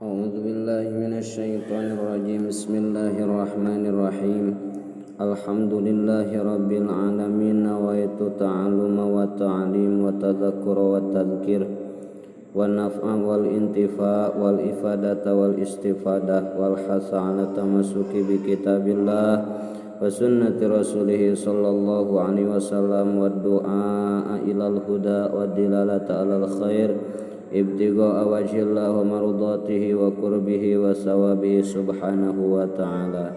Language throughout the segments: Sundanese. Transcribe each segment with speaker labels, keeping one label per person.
Speaker 1: A'udzu billahi minasyaitonir rajim. Bismillahirrahmanirrahim. Alhamdulillahi rabbil alamin. Nawaitu ta'alluma wa ta'lim wa tadhakkura wa tadhkir wa naf'a wal intifa' wal ifadata wal istifadah wal hasa 'ala tamassuki bi kitabillah wa sunnati rasulih sallallahu alaihi wasallam wa du'a ilal huda wa dilalata 'alal khair ibtigha'a wajhillah wa mardatihi wa qurbihi wa sawabihi subhanahu wa ta'ala.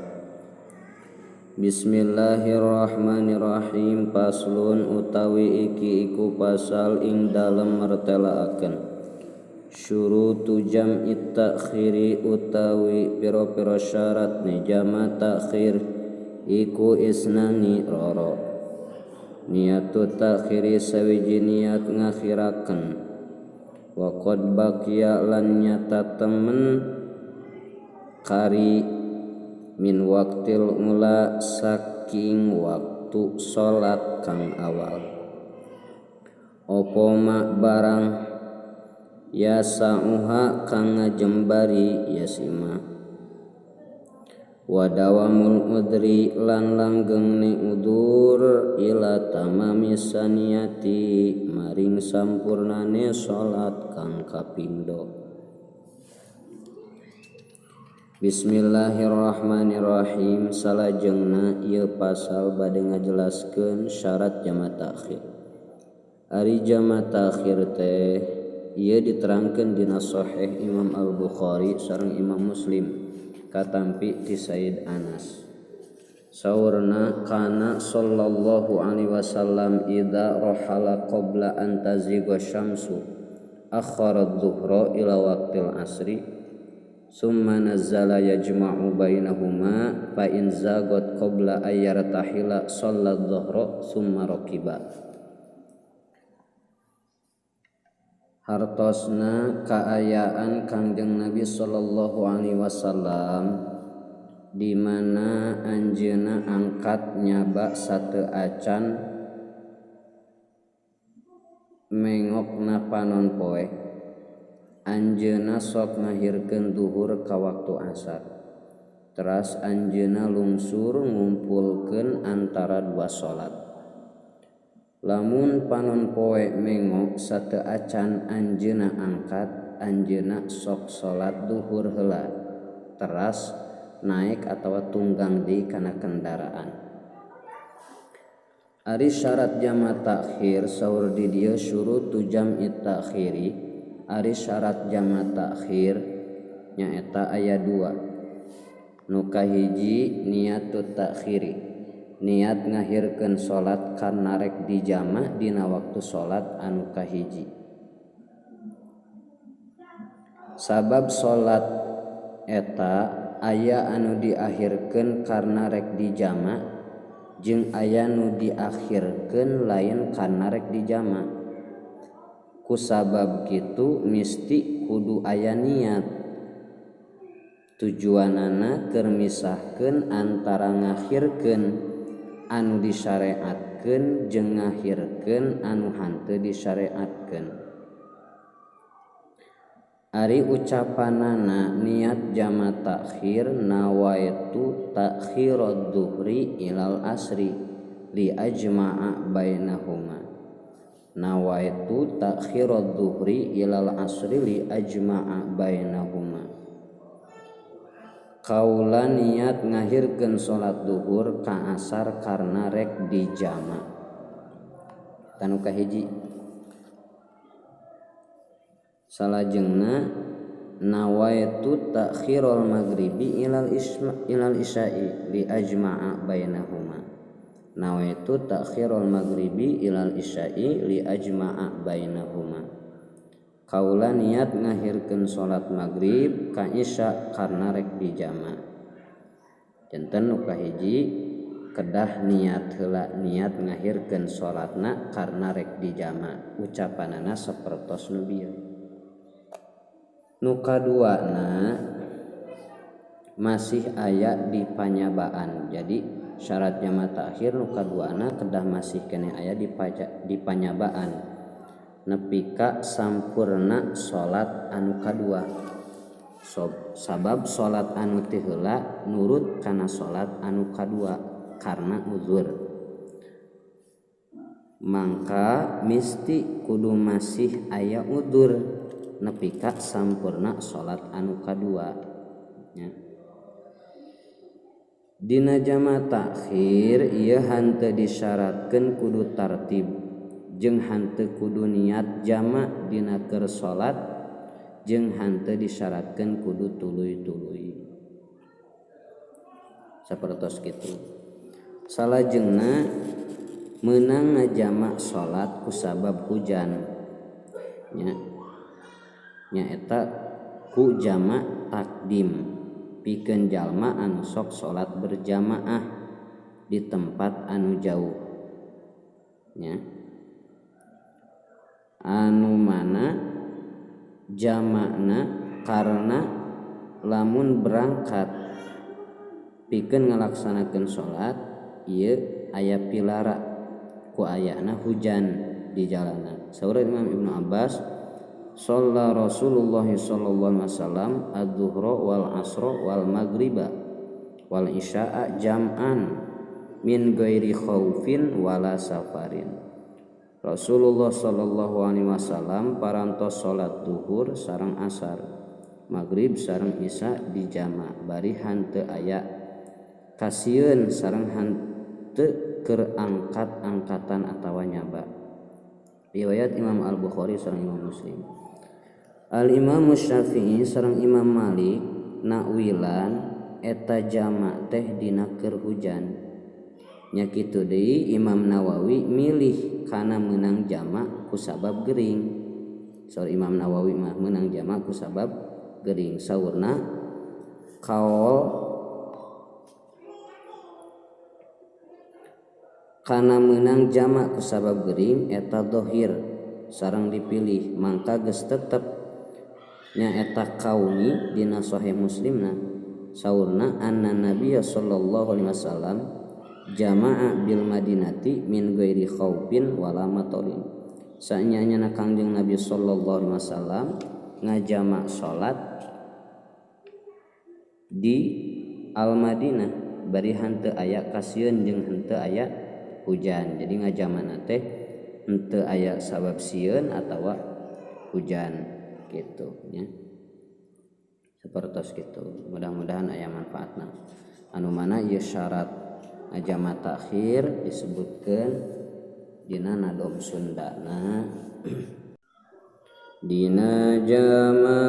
Speaker 1: Bismillahirrahmanirrahim. Paslun utawi iki iku pasal ing dalem mertelaaken syurutu jam'i takhiri utawi pira-pira syaratne jama' takhir iku isnani roro. Niatu takhiri sawiji niat ngakhiraken wa qad baqiya lan nyata temen kari min waktil ula saking waktu salat kang awal opo mak barang yasauha kang ngajembari yasima wadawamul udri lan langgengne udur ila tamami saniyati maring sampurnane salat kang kapindo. Bismillahirrahmanirrahim. Salajengna ieu pasal bade ngajelaskeun syarat jama' takhir. Ari jama' takhir teh ieu diterangkeun dina Sahih Imam Al-Bukhari sareng Imam Muslim katampi ti Sayyid Anas saurna kana sallallahu alaihi wasallam idza rahala qabla an tazigha syamsu akhara adh-dhuhra ila waqtil asri summa nazzala yajma'u bainahuma fa in zagat qabla ayyartahila shalla adh-dhuhra summa raqiba. Hartosna kaayaan Kangjeng Nabi sallallahu alaihi wasallam di mana anjeunna angkat nyaba sateu acan mengokna panon poe anjeunna sok ngahirkeun duhur ka waktu asar teras anjeunna lungsur ngumpulkeun antara dua salat. Lamun panon poe mengok sateu acan anjeunna angkat anjeunna sok salat duhur heula teras naik atawa tunggang deui kana kendaraan. Ari syarat jama' takhir saur di dieu syurutu jam'i takhiri. Ari syarat jama' takhir nyaeta aya 2. Nu kahiji niatut takhiri. Niat ngahirkeun salat karna rek dijama' dina waktu salat anu kahiji. Sabab salat eta aya anu diakhirkeun karna rek dijama' jeung aya nu diakhirkeun lain karna rek dijama'. Ku sabab kitu misti kudu aya niat. Tujuanana keur misahkeun antara ngakhirkeun anu disyariatkeun jeung ngakhirkeun anu hanteu disyariatkeun. Ari ucapanana niat jama' takhir nawaitu takhirad dhuhri ilal asri li ajma'a bainahuma. Nawaitu takhirad dhuhri ilal asri li ajma'a bainahuma. Kaula niat ngahirkeun salat duhur ka asar karna rek dijama'. Tanu kahiji. Salajengna nawaitu takhirul maghribi ilal isya'i li ajma'a bainahuma. Nawaitu takhirul maghribi ilal isya'i li ajma'a bainahuma. Kaula niat ngahirkeun salat maghrib ka isya karna rek dijama'. Janten nu kahiji kedah niat heula niat ngahirkeun salatna karna rek dijama'. Ucapanana sapertos nu bieu. Nu kaduana masih aya di panyabaan. Jadi syarat jama' takhir nu kaduana kedah masih kene aya di panyabaan. Nepi ka sampurna salat anu kadua. sabab salat anu teu heula nurut kana salat anu kadua karena uzur. Mangka misti kudu masih aya uzur nepi ka sampurna salat anu kadua nya. Dina jama takhir ieu henteu disyaratkeun kudu tartib jeung henteu kudu niat jama dina keur salat jeung henteu disyaratkeun kudu tuluy-tuluy. Sapertos kitu. Salajengna meunang ngajama salat ku sabab hujan nya nyaeta ku jama takdim pikeun jalma anu sok salat berjamaah di tempat anu jauh nya anu mana jamakna karena lamun berangkat pikeun ngalaksanakeun salat ieu aya pilara ku ayana hujan di jalanan. Saur Imam Ibnu Abbas shalla Rasulullah sallallahu alaihi wasallam adz-dzuhra wal asra wal maghriba wal isya'a jam'an min ghairi khaufin wala safarin. Rasulullah sallallahu alaihi wasallam parantos salat duhur sareng asar, maghrib sareng isya dijama bari henteu aya kasieun sareng henteu keur angkat-angkatan atawa nyaba. Riwayat Imam Al-Bukhari sareng Imam Muslim. Al-Imam Syafi'i sareng Imam Malik nakwilan eta jama teh dina keur hujan. Nya kitu deui Imam Nawawi milih kana meunang jama ku sabab gering. Saur Imam Nawawi mah meunang jama ku sabab gering. Saurna kaul kana meunang jama ku sabab gering eta dhahir sareng dipilih mangka geus tetep nya eta kauni dina sahih Muslimna. Saurna anna Nabiyya sallallahu alaihi wasallam jama'a bil Madinati min ghairi khaufin wala matarin. Saenyana Kangjeng Nabi sallallahu alaihi wasallam ngajama salat di Al-Madinah bari henteu aya kasieun jeung henteu aya hujan. Jadi ngajamana teh henteu aya sabab sieun atawa hujan gitu nya. Sapertos kitu. Mudah-mudahan aya manfaatna. Anu mana ieu syarat ngajama takhir disebutkeun dina nadom Sundana. Dina jama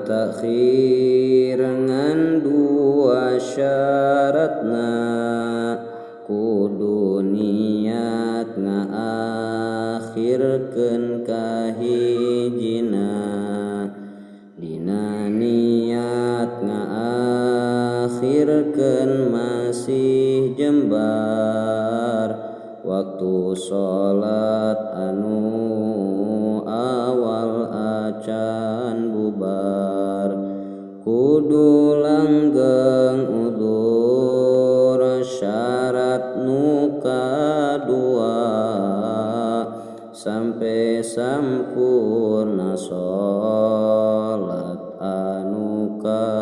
Speaker 1: takhir ngan dua syaratna kudu niat ngaakhirkeun kahijina. Dina niat ngaakhirkeun masih jembar waktu salat anu awal acan bubar kudu langgeng udzur syarat nu kadua sampai sampurna salat anu kadua.